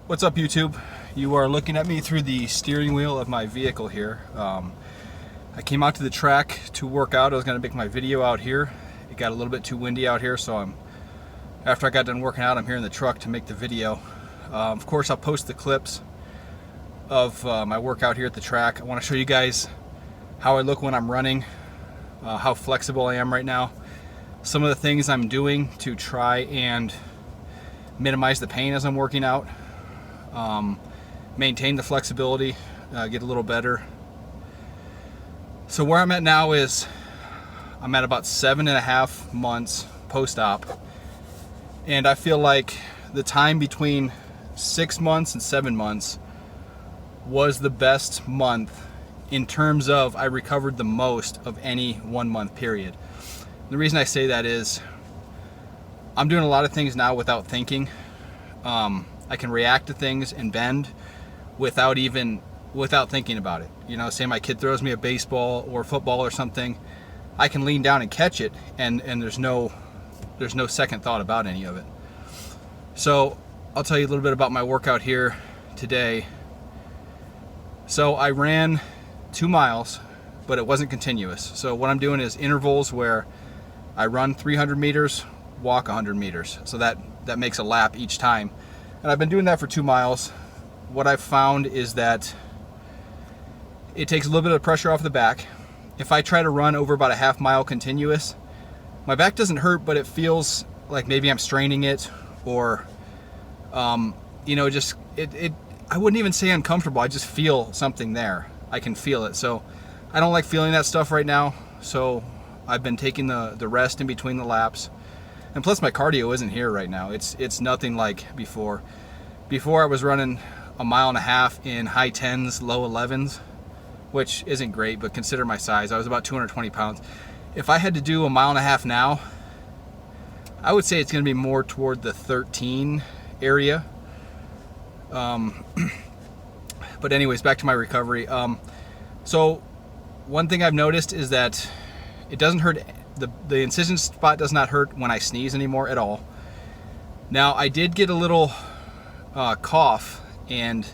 What's up, YouTube? You are looking at me through the steering wheel of my vehicle here. I came out to the track to work out. I was going to make my video out here. It got a little bit too windy out here, so after I got done working out, I'm here in the truck to make the video. Of course, I'll post the clips of my workout here at the track. I want to show you guys how I look when I'm running, how flexible I am right now, some of the things I'm doing to try and minimize the pain as I'm working out, maintain the flexibility, get a little better. So where I'm at now is I'm at about 7.5 months post-op, and I feel like the time between 6 months and 7 months was the best month in terms of I recovered the most of any 1 month period. The reason I say that is I'm doing a lot of things now without thinking. I can react to things and bend without thinking about it. You know, say my kid throws me a baseball or football or something, I can lean down and catch it, and there's no second thought about any of it. So I'll tell you a little bit about my workout here today. So I ran 2 miles, but it wasn't continuous. So what I'm doing is intervals where I run 300 meters, walk 100 meters. So that makes a lap each time. And I've been doing that for 2 miles. What I've found is that it takes a little bit of pressure off the back. If I try to run over about a half mile continuous, my back doesn't hurt, but it feels like maybe I'm straining it, or you know, just I wouldn't even say uncomfortable. I just feel something there. I can feel it. So I don't like feeling that stuff right now. So I've been taking the rest in between the laps. And plus my cardio isn't here right now. It's nothing like before. Before I was running 1.5 miles in high 10s, low 11s, which isn't great, but consider my size. I was about 220 pounds. If I had to do 1.5 miles now, I would say it's going to be more toward the 13 area. But anyways, back to my recovery. So one thing I've noticed is that it doesn't hurt. The incision spot does not hurt when I sneeze anymore at all. Now, I did get a little cough, and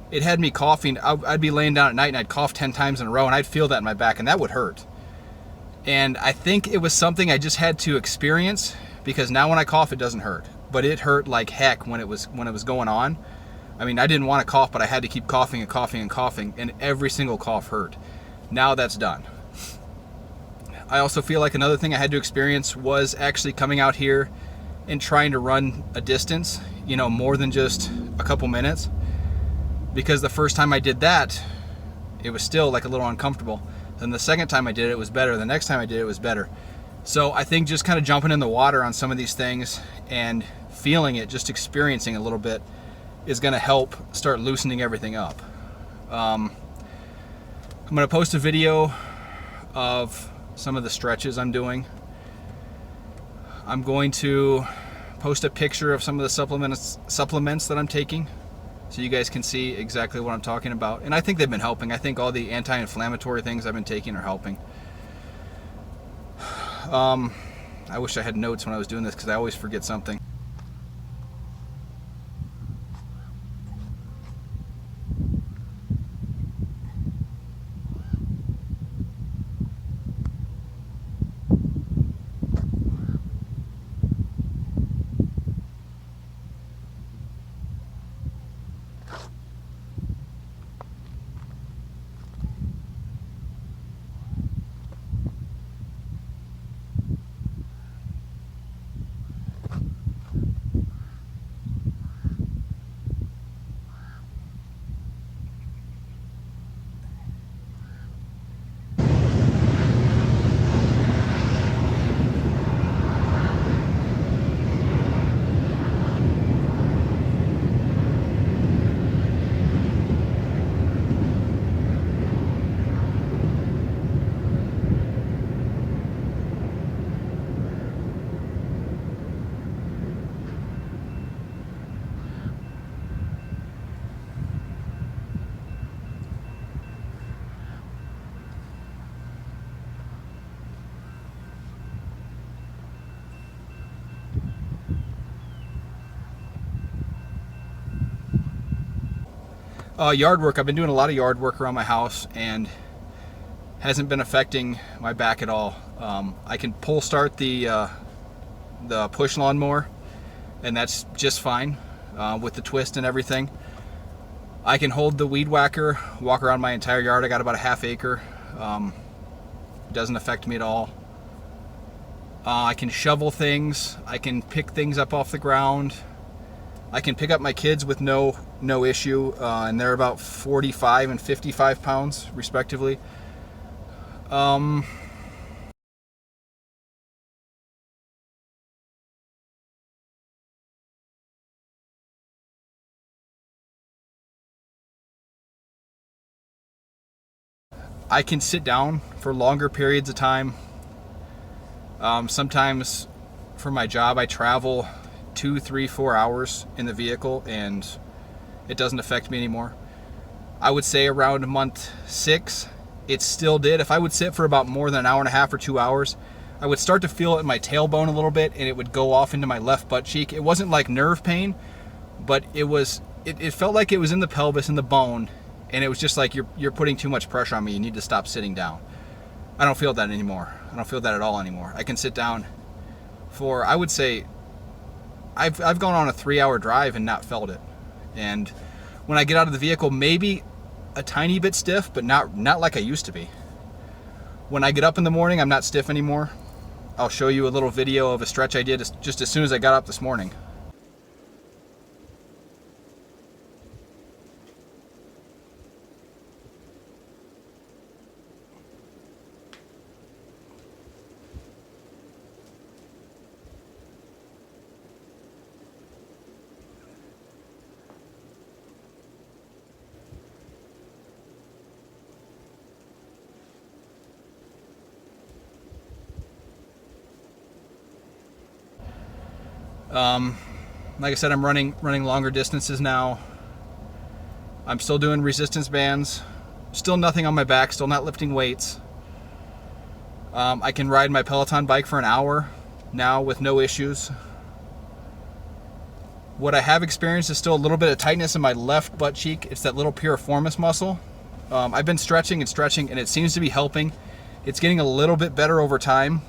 it had me coughing. I'd be laying down at night and I'd cough 10 times in a row, and I'd feel that in my back, and that would hurt. And I think it was something I just had to experience, because now when I cough, it doesn't hurt. But it hurt like heck when it was going on. I mean, I didn't want to cough, but I had to keep coughing and coughing and coughing, and every single cough hurt. Now that's done. I also feel like another thing I had to experience was actually coming out here and trying to run a distance, you know, more than just a couple minutes. Because the first time I did that, it was still like a little uncomfortable. Then the second time I did it, it was better. The next time I did it, it was better. So I think just kind of jumping in the water on some of these things and feeling it, just experiencing a little bit, is going to help start loosening everything up. I'm going to post a video of some of the stretches I'm doing. I'm going to post a picture of some of the supplements that I'm taking, so you guys can see exactly what I'm talking about. And I think they've been helping. I think all the anti-inflammatory things I've been taking are helping. I wish I had notes when I was doing this, because I always forget something. Yard work. I've been doing a lot of yard work around my house and hasn't been affecting my back at all. I can pull start the push lawnmower, and that's just fine with the twist and everything. I can hold the weed whacker, walk around my entire yard. I got about a half acre. Doesn't affect me at all. I can shovel things. I can pick things up off the ground. I can pick up my kids with no issue, and they're about 45 and 55 pounds respectively. I can sit down for longer periods of time. Sometimes for my job I travel 2, 3, 4 hours in the vehicle and it doesn't affect me anymore. I would say around month 6 it still did. If I would sit for about more than an hour and a half or 2 hours, I would start to feel it in my tailbone a little bit and it would go off into my left butt cheek. It wasn't like nerve pain, but it felt like it was in the pelvis, in the bone, and it was just like you're putting too much pressure on me. You need to stop sitting down. I don't feel that anymore. I don't feel that at all anymore. I can sit down for, I would say, I've gone on a 3-hour drive and not felt it. And when I get out of the vehicle, maybe a tiny bit stiff, but not like I used to be. When I get up in the morning, I'm not stiff anymore. I'll show you a little video of a stretch I did just as soon as I got up this morning. Like I said, I'm running longer distances now. I'm still doing resistance bands. Still nothing on my back, still not lifting weights. I can ride my Peloton bike for an hour now with no issues. What I have experienced is still a little bit of tightness in my left butt cheek. It's that little piriformis muscle. I've been stretching and it seems to be helping. It's getting a little bit better over time.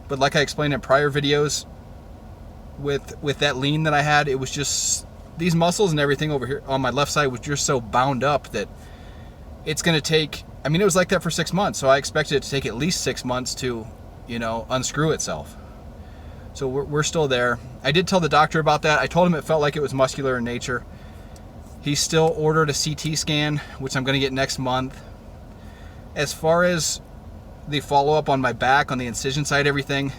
But like I explained in prior videos, with that lean that I had, it was just these muscles and everything over here on my left side was just so bound up that it's going to take, I mean, it was like that for 6 months, so I expected it to take at least 6 months to, unscrew itself. So we're still there. I did tell the doctor about that. I told him it felt like it was muscular in nature. He still ordered a CT scan, which I'm going to get next month. As far as the follow-up on my back, on the incision side, everything,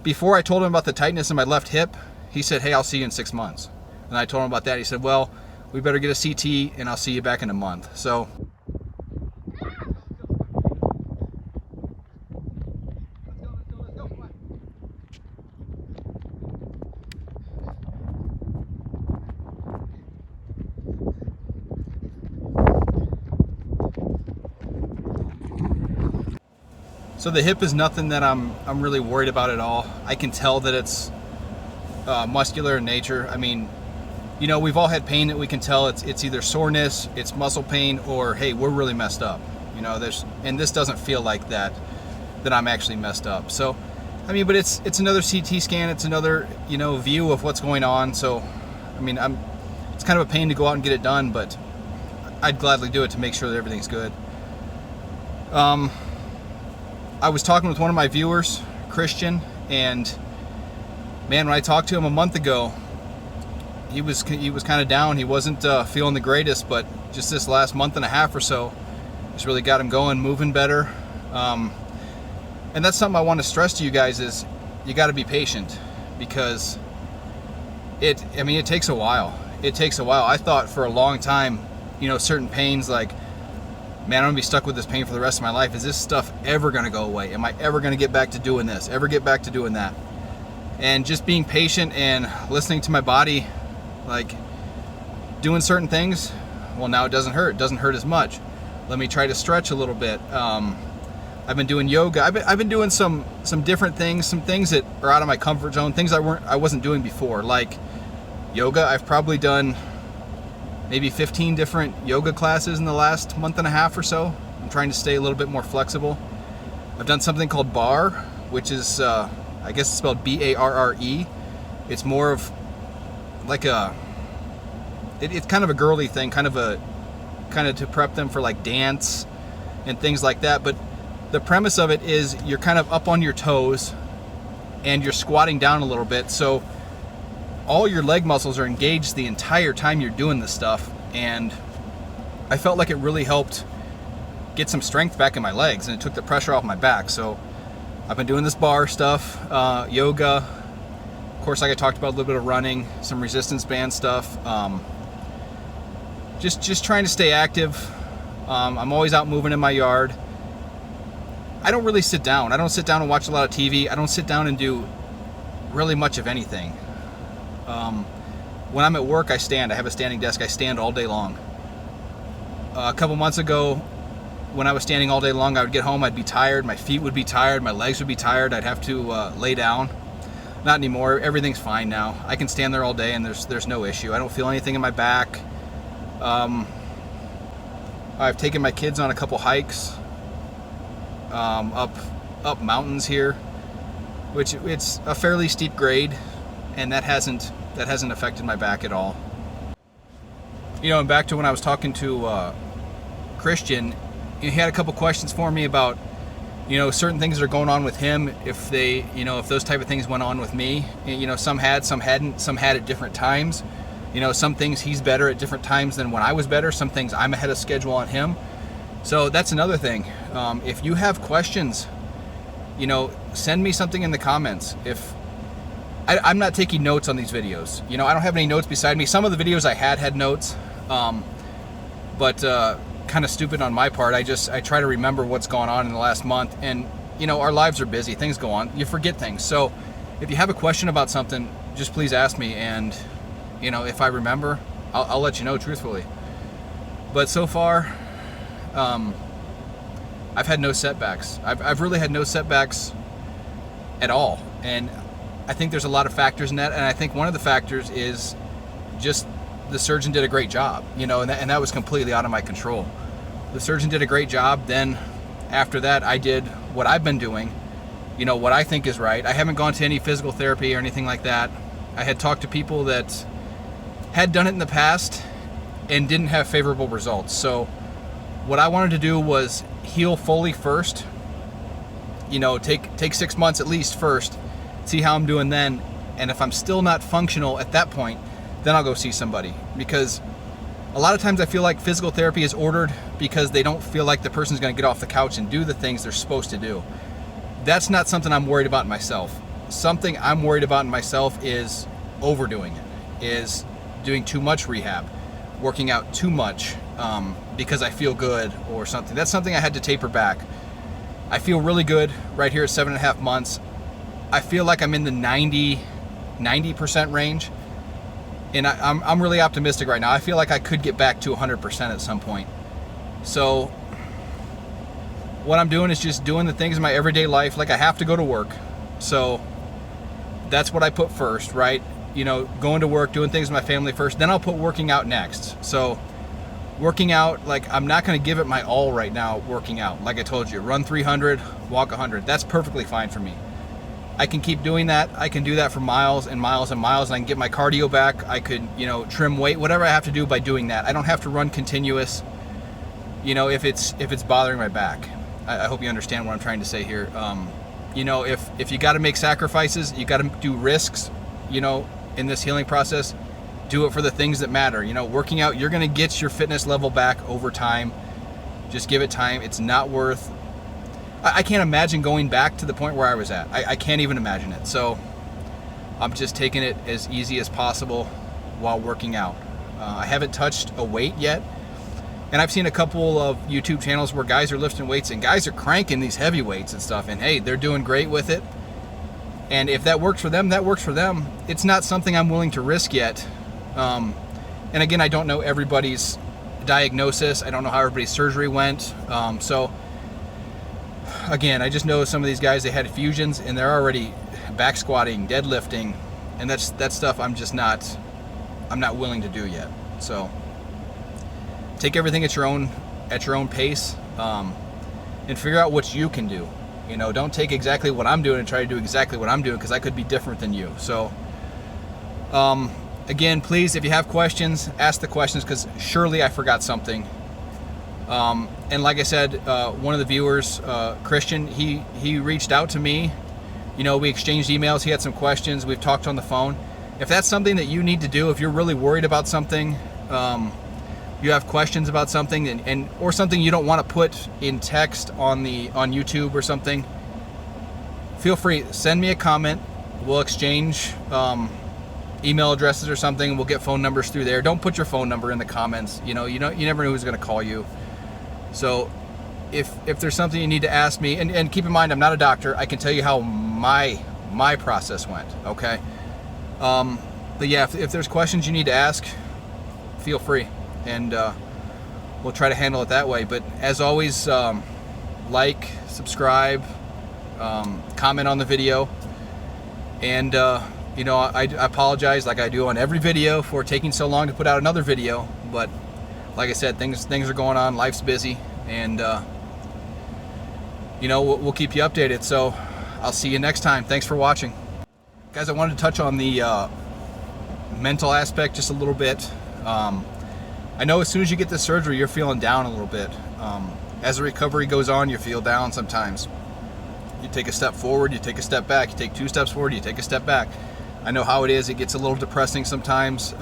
before I told him about the tightness in my left hip, he said, "Hey, I'll see you in 6 months." And I told him about that. He said, "Well, we better get a CT and I'll see you back in a month." So So the hip is nothing that I'm really worried about at all. I can tell that it's muscular in nature. I mean, we've all had pain that we can tell it's either soreness, it's muscle pain, or hey, we're really messed up. You know, and this doesn't feel like that I'm actually messed up. So, I mean, but it's another CT scan. It's another, you know, view of what's going on. So, I mean, it's kind of a pain to go out and get it done, but I'd gladly do it to make sure that everything's good. I was talking with one of my viewers, Christian, and man, when I talked to him a month ago, he was kind of down. He wasn't feeling the greatest, but just this last month and a half or so, just really got him going, moving better. And that's something I want to stress to you guys is you got to be patient, because it takes a while. It takes a while. I thought for a long time, you know, certain pains, like, man, I'm gonna be stuck with this pain for the rest of my life. Is this stuff ever gonna go away? Am I ever gonna get back to doing this? Ever get back to doing that? And just being patient and listening to my body, like doing certain things, well, now it doesn't hurt. It doesn't hurt as much. Let me try to stretch a little bit. I've been doing yoga. I've been doing some different things, some things that are out of my comfort zone, things I wasn't doing before, like yoga. I've probably done maybe 15 different yoga classes in the last month and a half or so. I'm trying to stay a little bit more flexible. I've done something called barre, which is, I guess it's spelled B-A-R-R-E. It's more of like it's kind of a girly thing, kind of to prep them for like dance and things like that. But the premise of it is you're kind of up on your toes and you're squatting down a little bit. So all your leg muscles are engaged the entire time you're doing this stuff, and I felt like it really helped get some strength back in my legs, and it took the pressure off my back. So I've been doing this barre stuff, yoga, of course, like I talked about, a little bit of running, some resistance band stuff, just trying to stay active. I'm always out moving in my yard. I don't really sit down. I don't sit down and watch a lot of TV. I don't sit down and do really much of anything. When I'm at work, I stand. I have a standing desk. I stand all day long. A couple months ago, when I was standing all day long, I would get home, I'd be tired. My feet would be tired. My legs would be tired. I'd have to lay down. Not anymore. Everything's fine now. I can stand there all day, and there's no issue. I don't feel anything in my back. I've taken my kids on a couple hikes up mountains here, which it's a fairly steep grade, and that hasn't affected my back at all. You know, and back to when I was talking to Christian, he had a couple questions for me about, you know, certain things that are going on with him, if those type of things went on with me. You know, some had, some hadn't, some had at different times. You know, some things he's better at different times than when I was better. Some things I'm ahead of schedule on him. So that's another thing. If you have questions, you know, send me something in the comments. I'm not taking notes on these videos. You know, I don't have any notes beside me. Some of the videos I had notes, but kind of stupid on my part. I try to remember what's gone on in the last month, and you know, our lives are busy. Things go on. You forget things. So if you have a question about something, just please ask me, and you know, if I remember, I'll let you know truthfully. But so far, I've had no setbacks. I've really had no setbacks at all, and I think there's a lot of factors in that, and I think one of the factors is just the surgeon did a great job, you know, and that was completely out of my control. The surgeon did a great job. Then after that, I did what I've been doing, you know, what I think is right. I haven't gone to any physical therapy or anything like that. I had talked to people that had done it in the past and didn't have favorable results. So what I wanted to do was heal fully first, you know, take 6 months at least first, see how I'm doing then, and if I'm still not functional at that point, then I'll go see somebody. Because a lot of times I feel like physical therapy is ordered because they don't feel like the person's going to get off the couch and do the things they're supposed to do. That's not something I'm worried about in myself. Something I'm worried about in myself is overdoing it, is doing too much rehab, working out too much because I feel good or something. That's something I had to taper back. I feel really good right here at 7.5 months. I feel like I'm in the 90% range, and I'm really optimistic right now. I feel like I could get back to 100% at some point. So what I'm doing is just doing the things in my everyday life. Like, I have to go to work, so that's what I put first, right? You know, going to work, doing things with my family first, then I'll put working out next. So working out, like, I'm not going to give it my all right now working out. Like I told you, run 300, walk 100. That's perfectly fine for me. I can keep doing that. I can do that for miles and miles and miles, and I can get my cardio back. I could, trim weight, whatever I have to do by doing that. I don't have to run continuous, if it's bothering my back. I hope you understand what I'm trying to say here. If you got to make sacrifices, you got to do risks, in this healing process, do it for the things that matter. Working out, you're going to get your fitness level back over time. Just give it time. It's not worth, I can't imagine going back to the point where I was at. I can't even imagine it. So I'm just taking it as easy as possible while working out. I haven't touched a weight yet. And I've seen a couple of YouTube channels where guys are lifting weights and guys are cranking these heavy weights and stuff. And hey, they're doing great with it. And if that works for them, that works for them. It's not something I'm willing to risk yet. And again, I don't know everybody's diagnosis. I don't know how everybody's surgery went. So again, I just know some of these guys, they had fusions and they're already back squatting, deadlifting, and that's stuff I'm not willing to do yet. So take everything at your own pace, and figure out what you can do. Don't take exactly what I'm doing and try to do exactly what I'm doing, because I could be different than you. So again, please, if you have questions, ask the questions, because surely I forgot something. And like I said, one of the viewers, Christian, he reached out to me. We exchanged emails. He had some questions. We've talked on the phone. If that's something that you need to do, if you're really worried about something, you have questions about something, or something you don't want to put in text on YouTube or something, feel free, send me a comment. We'll exchange email addresses or something. We'll get phone numbers through there. Don't put your phone number in the comments. You never know who's going to call you. So if there's something you need to ask me, and keep in mind, I'm not a doctor. I can tell you how my process went. Okay. But yeah, if there's questions you need to ask, feel free, and we'll try to handle it that way. But as always, like, subscribe, comment on the video, and I apologize, like I do on every video, for taking so long to put out another video. But like I said, things are going on, life's busy, and we'll keep you updated. So I'll see you next time. Thanks for watching, guys. I wanted to touch on the mental aspect just a little bit. I know as soon as you get the surgery, you're feeling down a little bit. As the recovery goes on, you feel down sometimes. You take a step forward, you take a step back. You take 2 steps forward, you take a step back. I know how it is. It gets a little depressing sometimes.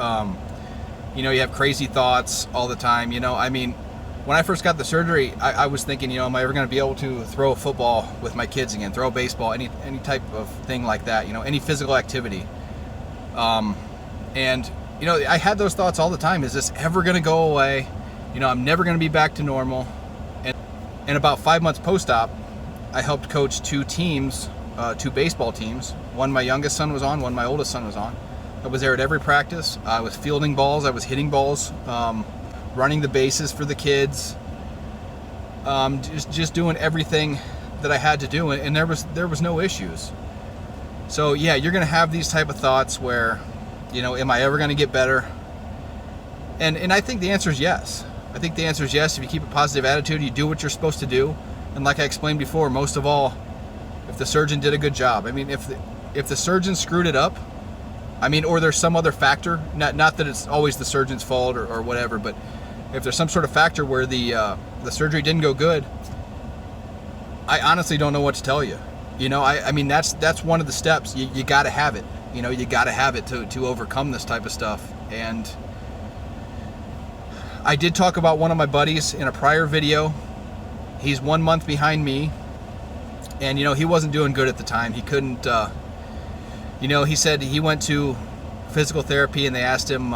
You have crazy thoughts all the time. When I first got the surgery, I was thinking, am I ever going to be able to throw a football with my kids again, throw a baseball, any type of thing like that, any physical activity. And I had those thoughts all the time. Is this ever going to go away? I'm never going to be back to normal. And about 5 months post-op, I helped coach 2 teams, 2 baseball teams. One my youngest son was on, one my oldest son was on. I was there at every practice. I was fielding balls, I was hitting balls, running the bases for the kids, just doing everything that I had to do, and there was no issues. So yeah, you're going to have these type of thoughts where, am I ever going to get better? And I think the answer is yes. I think the answer is yes. If you keep a positive attitude, you do what you're supposed to do. And like I explained before, most of all, if the surgeon did a good job. If the surgeon screwed it up, or there's some other factor, not that it's always the surgeon's fault or whatever, but if there's some sort of factor where the surgery didn't go good, I honestly don't know what to tell you. That's one of the steps. You got to have it. You got to have it to overcome this type of stuff. And I did talk about one of my buddies in a prior video. He's 1 month behind me, and he wasn't doing good at the time. He couldn't. He said he went to physical therapy, and they asked him,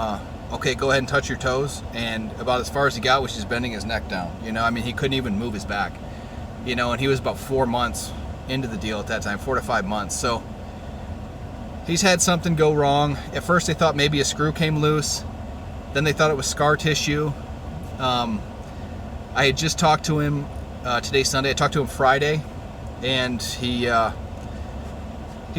okay, go ahead and touch your toes, and about as far as he got was just bending his neck down. He couldn't even move his back. And he was about 4 months into the deal at that time, 4 to 5 months. So he's had something go wrong. At first they thought maybe a screw came loose. Then they thought it was scar tissue. I had just talked to him today's Sunday. I talked to him Friday, and he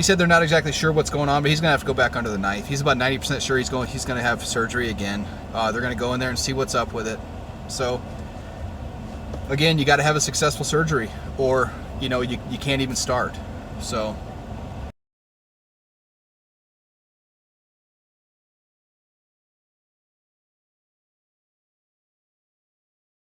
said they're not exactly sure what's going on, but he's going to have to go back under the knife. He's about 90% sure he's going to have surgery again. They're going to go in there and see what's up with it. So again, you got to have a successful surgery, or you can't even start. So